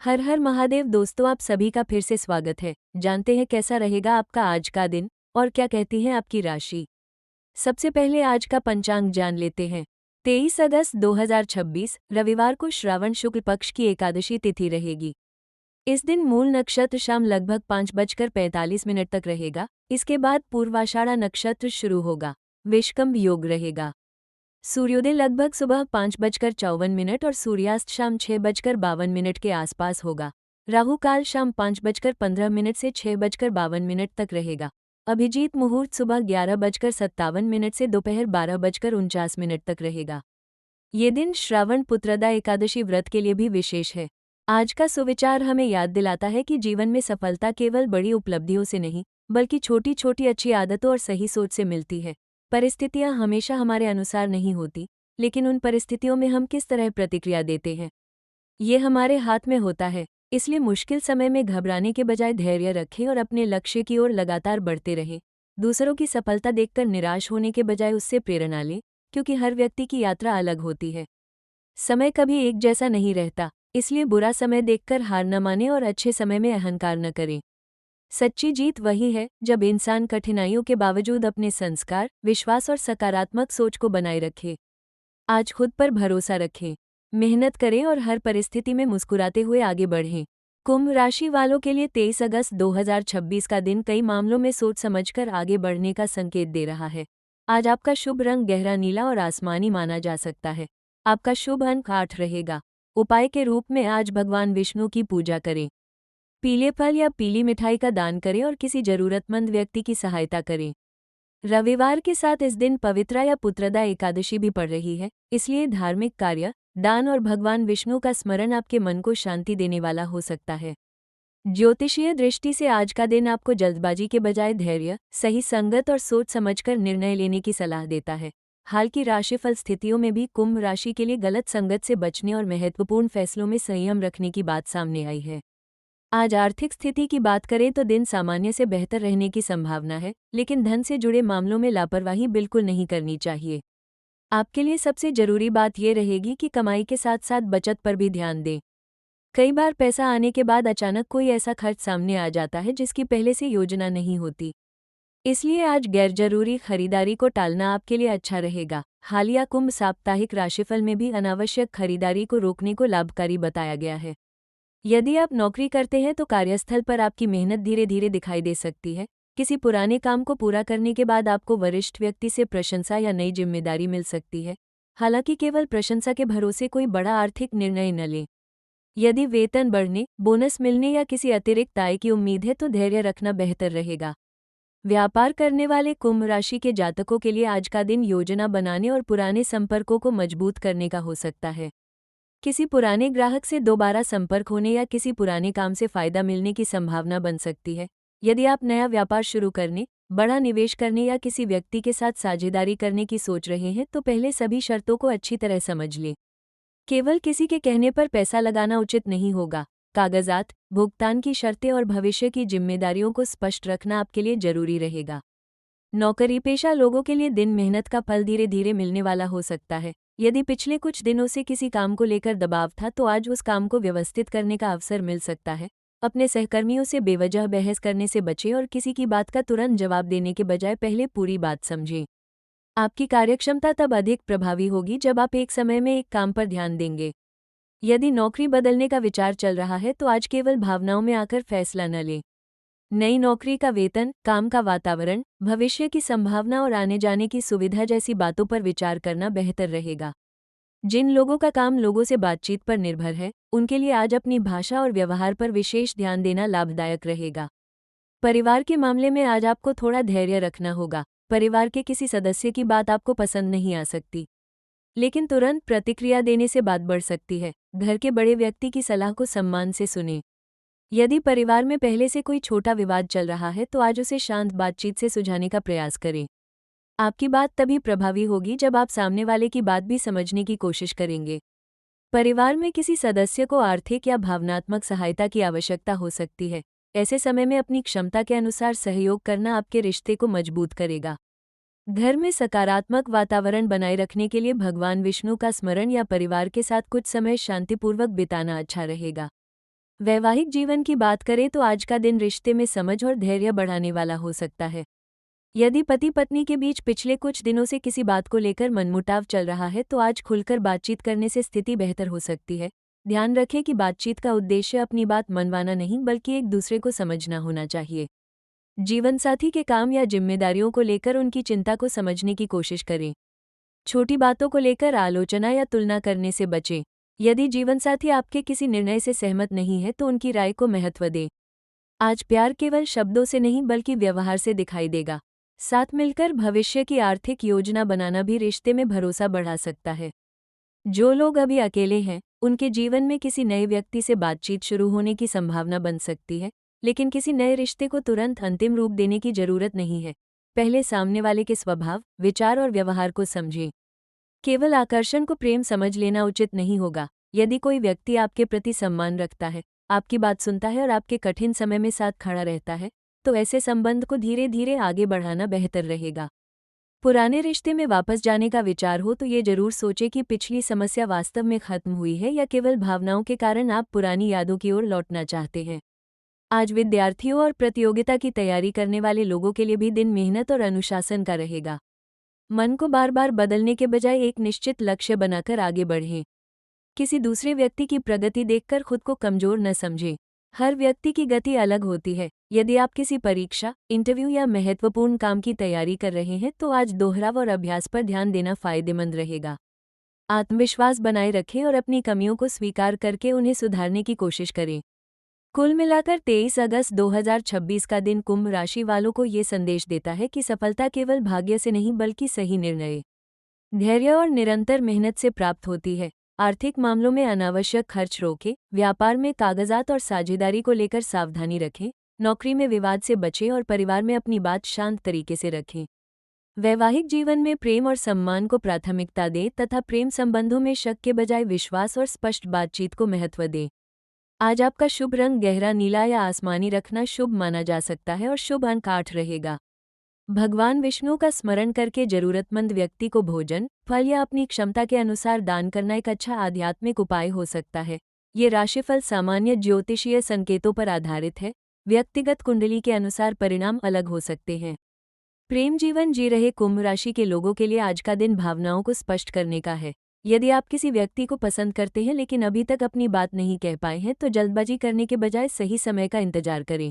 हर हर महादेव दोस्तों, आप सभी का फिर से स्वागत है। जानते हैं कैसा रहेगा आपका आज का दिन और क्या कहती है आपकी राशि। सबसे पहले आज का पंचांग जान लेते हैं। 23 अगस्त 2026 रविवार को श्रावण शुक्ल पक्ष की एकादशी तिथि रहेगी। इस दिन मूल नक्षत्र शाम लगभग 5:45 तक रहेगा। इसके बाद पूर्वाषाढ़ा नक्षत्र शुरू होगा। विषकंभ योग रहेगा। सूर्योदय लगभग सुबह 5:54 और सूर्यास्त शाम 6:52 के आसपास होगा। राहु काल शाम 5:15 से 6:52 तक रहेगा। अभिजीत मुहूर्त सुबह 11:57 से दोपहर 12:49 तक रहेगा। ये दिन श्रावण पुत्रदा एकादशी व्रत के लिए भी विशेष है। आज का सुविचार हमें याद दिलाता है कि जीवन में सफलता केवल बड़ी उपलब्धियों से नहीं, बल्कि छोटी छोटी अच्छी आदतों और सही सोच से मिलती है। परिस्थितियां हमेशा हमारे अनुसार नहीं होती, लेकिन उन परिस्थितियों में हम किस तरह प्रतिक्रिया देते हैं, ये हमारे हाथ में होता है। इसलिए मुश्किल समय में घबराने के बजाय धैर्य रखें और अपने लक्ष्य की ओर लगातार बढ़ते रहें। दूसरों की सफलता देखकर निराश होने के बजाय उससे प्रेरणा लें, क्योंकि हर व्यक्ति की यात्रा अलग होती है। समय कभी एक जैसा नहीं रहता, इसलिए बुरा समय देखकर हार न मानें और अच्छे समय में अहंकार न करें। सच्ची जीत वही है जब इंसान कठिनाइयों के बावजूद अपने संस्कार, विश्वास और सकारात्मक सोच को बनाए रखे। आज खुद पर भरोसा रखें, मेहनत करें और हर परिस्थिति में मुस्कुराते हुए आगे बढ़ें। कुंभ राशि वालों के लिए 23 अगस्त 2026 का दिन कई मामलों में सोच समझकर आगे बढ़ने का संकेत दे रहा है। आज आपका शुभ रंग गहरा नीला और आसमानी माना जा सकता है। आपका शुभ अंक 8 रहेगा। उपाय के रूप में आज भगवान विष्णु की पूजा करें। पीले फल या पीली मिठाई का दान करें और किसी जरूरतमंद व्यक्ति की सहायता करें। रविवार के साथ इस दिन पवित्रा या पुत्रदा एकादशी भी पड़ रही है, इसलिए धार्मिक कार्य, दान और भगवान विष्णु का स्मरण आपके मन को शांति देने वाला हो सकता है। ज्योतिषीय दृष्टि से आज का दिन आपको जल्दबाजी के बजाय धैर्य, सही संगत और सोच समझकर निर्णय लेने की सलाह देता है। हाल की राशिफल स्थितियों में भी कुंभ राशि के लिए गलत संगत से बचने और महत्वपूर्ण फैसलों में संयम रखने की बात सामने आई है। आज आर्थिक स्थिति की बात करें तो दिन सामान्य से बेहतर रहने की संभावना है, लेकिन धन से जुड़े मामलों में लापरवाही बिल्कुल नहीं करनी चाहिए। आपके लिए सबसे जरूरी बात यह रहेगी कि कमाई के साथ साथ बचत पर भी ध्यान दें। कई बार पैसा आने के बाद अचानक कोई ऐसा खर्च सामने आ जाता है जिसकी पहले से योजना नहीं होती। इसलिए आज गैरजरूरी खरीदारी को टालना आपके लिए अच्छा रहेगा। हालिया कुंभ साप्ताहिक राशिफल में भी अनावश्यक खरीदारी को रोकने को लाभकारी बताया गया है। यदि आप नौकरी करते हैं तो कार्यस्थल पर आपकी मेहनत धीरे धीरे दिखाई दे सकती है। किसी पुराने काम को पूरा करने के बाद आपको वरिष्ठ व्यक्ति से प्रशंसा या नई जिम्मेदारी मिल सकती है। हालांकि केवल प्रशंसा के भरोसे कोई बड़ा आर्थिक निर्णय न लें। यदि वेतन बढ़ने, बोनस मिलने या किसी अतिरिक्त आय की उम्मीद है तो धैर्य रखना बेहतर रहेगा। व्यापार करने वाले कुंभ राशि के जातकों के लिए आज का दिन योजना बनाने और पुराने संपर्कों को मजबूत करने का हो सकता है। किसी पुराने ग्राहक से दोबारा संपर्क होने या किसी पुराने काम से फायदा मिलने की संभावना बन सकती है। यदि आप नया व्यापार शुरू करने, बड़ा निवेश करने या किसी व्यक्ति के साथ साझेदारी करने की सोच रहे हैं तो पहले सभी शर्तों को अच्छी तरह समझ लें। केवल किसी के कहने पर पैसा लगाना उचित नहीं होगा। कागजात, भुगतान की शर्तें और भविष्य की जिम्मेदारियों को स्पष्ट रखना आपके लिए जरूरी रहेगा। नौकरी पेशा लोगों के लिए दिन मेहनत का फल धीरे धीरे मिलने वाला हो सकता है। यदि पिछले कुछ दिनों से किसी काम को लेकर दबाव था तो आज उस काम को व्यवस्थित करने का अवसर मिल सकता है। अपने सहकर्मियों से बेवजह बहस करने से बचें और किसी की बात का तुरंत जवाब देने के बजाय पहले पूरी बात समझें। आपकी कार्यक्षमता तब अधिक प्रभावी होगी जब आप एक समय में एक काम पर ध्यान देंगे। यदि नौकरी बदलने का विचार चल रहा है तो आज केवल भावनाओं में आकर फैसला न लें। नई नौकरी का वेतन, काम का वातावरण, भविष्य की संभावना और आने जाने की सुविधा जैसी बातों पर विचार करना बेहतर रहेगा। जिन लोगों का काम लोगों से बातचीत पर निर्भर है, उनके लिए आज अपनी भाषा और व्यवहार पर विशेष ध्यान देना लाभदायक रहेगा। परिवार के मामले में आज आपको थोड़ा धैर्य रखना होगा। परिवार के किसी सदस्य की बात आपको पसंद नहीं आ सकती, लेकिन तुरंत प्रतिक्रिया देने से बात बढ़ सकती है। घर के बड़े व्यक्ति की सलाह को सम्मान से सुनें। यदि परिवार में पहले से कोई छोटा विवाद चल रहा है तो आज उसे शांत बातचीत से सुलझाने का प्रयास करें। आपकी बात तभी प्रभावी होगी जब आप सामने वाले की बात भी समझने की कोशिश करेंगे। परिवार में किसी सदस्य को आर्थिक या भावनात्मक सहायता की आवश्यकता हो सकती है। ऐसे समय में अपनी क्षमता के अनुसार सहयोग करना आपके रिश्ते को मजबूत करेगा। घर में सकारात्मक वातावरण बनाए रखने के लिए भगवान विष्णु का स्मरण या परिवार के साथ कुछ समय शांतिपूर्वक बिताना अच्छा रहेगा। वैवाहिक जीवन की बात करें तो आज का दिन रिश्ते में समझ और धैर्य बढ़ाने वाला हो सकता है। यदि पति पत्नी के बीच पिछले कुछ दिनों से किसी बात को लेकर मनमुटाव चल रहा है तो आज खुलकर बातचीत करने से स्थिति बेहतर हो सकती है। ध्यान रखें कि बातचीत का उद्देश्य अपनी बात मनवाना नहीं बल्कि एक दूसरे को समझना होना चाहिए। जीवनसाथी के काम या जिम्मेदारियों को लेकर उनकी चिंता को समझने की कोशिश करें। छोटी बातों को लेकर आलोचना या तुलना करने से बचें। यदि जीवनसाथी आपके किसी निर्णय से सहमत नहीं है तो उनकी राय को महत्व दें। आज प्यार केवल शब्दों से नहीं बल्कि व्यवहार से दिखाई देगा। साथ मिलकर भविष्य की आर्थिक योजना बनाना भी रिश्ते में भरोसा बढ़ा सकता है। जो लोग अभी अकेले हैं, उनके जीवन में किसी नए व्यक्ति से बातचीत शुरू होने की संभावना बन सकती है, लेकिन किसी नए रिश्ते को तुरंत अंतिम रूप देने की जरूरत नहीं है। पहले सामने वाले के स्वभाव, विचार और व्यवहार को समझें। केवल आकर्षण को प्रेम समझ लेना उचित नहीं होगा। यदि कोई व्यक्ति आपके प्रति सम्मान रखता है, आपकी बात सुनता है और आपके कठिन समय में साथ खड़ा रहता है, तो ऐसे संबंध को धीरे धीरे आगे बढ़ाना बेहतर रहेगा। पुराने रिश्ते में वापस जाने का विचार हो तो ये जरूर सोचें कि पिछली समस्या वास्तव में खत्म हुई है या केवल भावनाओं के कारण आप पुरानी यादों की ओर लौटना चाहते हैं। आज विद्यार्थियों और प्रतियोगिता की तैयारी करने वाले लोगों के लिए भी दिन मेहनत और अनुशासन का रहेगा। मन को बार बार बदलने के बजाय एक निश्चित लक्ष्य बनाकर आगे बढ़ें। किसी दूसरे व्यक्ति की प्रगति देखकर खुद को कमजोर न समझें। हर व्यक्ति की गति अलग होती है। यदि आप किसी परीक्षा, इंटरव्यू या महत्वपूर्ण काम की तैयारी कर रहे हैं तो आज दोहराव और अभ्यास पर ध्यान देना फायदेमंद रहेगा। आत्मविश्वास बनाए रखें और अपनी कमियों को स्वीकार करके उन्हें सुधारने की कोशिश करें। कुल मिलाकर 23 अगस्त 2026 का दिन कुंभ राशि वालों को ये संदेश देता है कि सफलता केवल भाग्य से नहीं बल्कि सही निर्णय, धैर्य और निरंतर मेहनत से प्राप्त होती है। आर्थिक मामलों में अनावश्यक खर्च रोकें, व्यापार में कागजात और साझेदारी को लेकर सावधानी रखें, नौकरी में विवाद से बचें और परिवार में अपनी बात शांत तरीके से रखें। वैवाहिक जीवन में प्रेम और सम्मान को प्राथमिकता दें तथा प्रेम संबंधों में शक के बजाय विश्वास और स्पष्ट बातचीत को महत्व दें। आज आपका शुभ रंग गहरा नीला या आसमानी रखना शुभ माना जा सकता है और शुभ अंक 8 रहेगा। भगवान विष्णु का स्मरण करके जरूरतमंद व्यक्ति को भोजन, फल या अपनी क्षमता के अनुसार दान करना एक अच्छा आध्यात्मिक उपाय हो सकता है। ये राशिफल सामान्य ज्योतिषीय संकेतों पर आधारित है। व्यक्तिगत कुंडली के अनुसार परिणाम अलग हो सकते हैं। प्रेम जीवन जी रहे कुंभ राशि के लोगों के लिए आज का दिन भावनाओं को स्पष्ट करने का है। यदि आप किसी व्यक्ति को पसंद करते हैं लेकिन अभी तक अपनी बात नहीं कह पाए हैं तो जल्दबाजी करने के बजाय सही समय का इंतजार करें।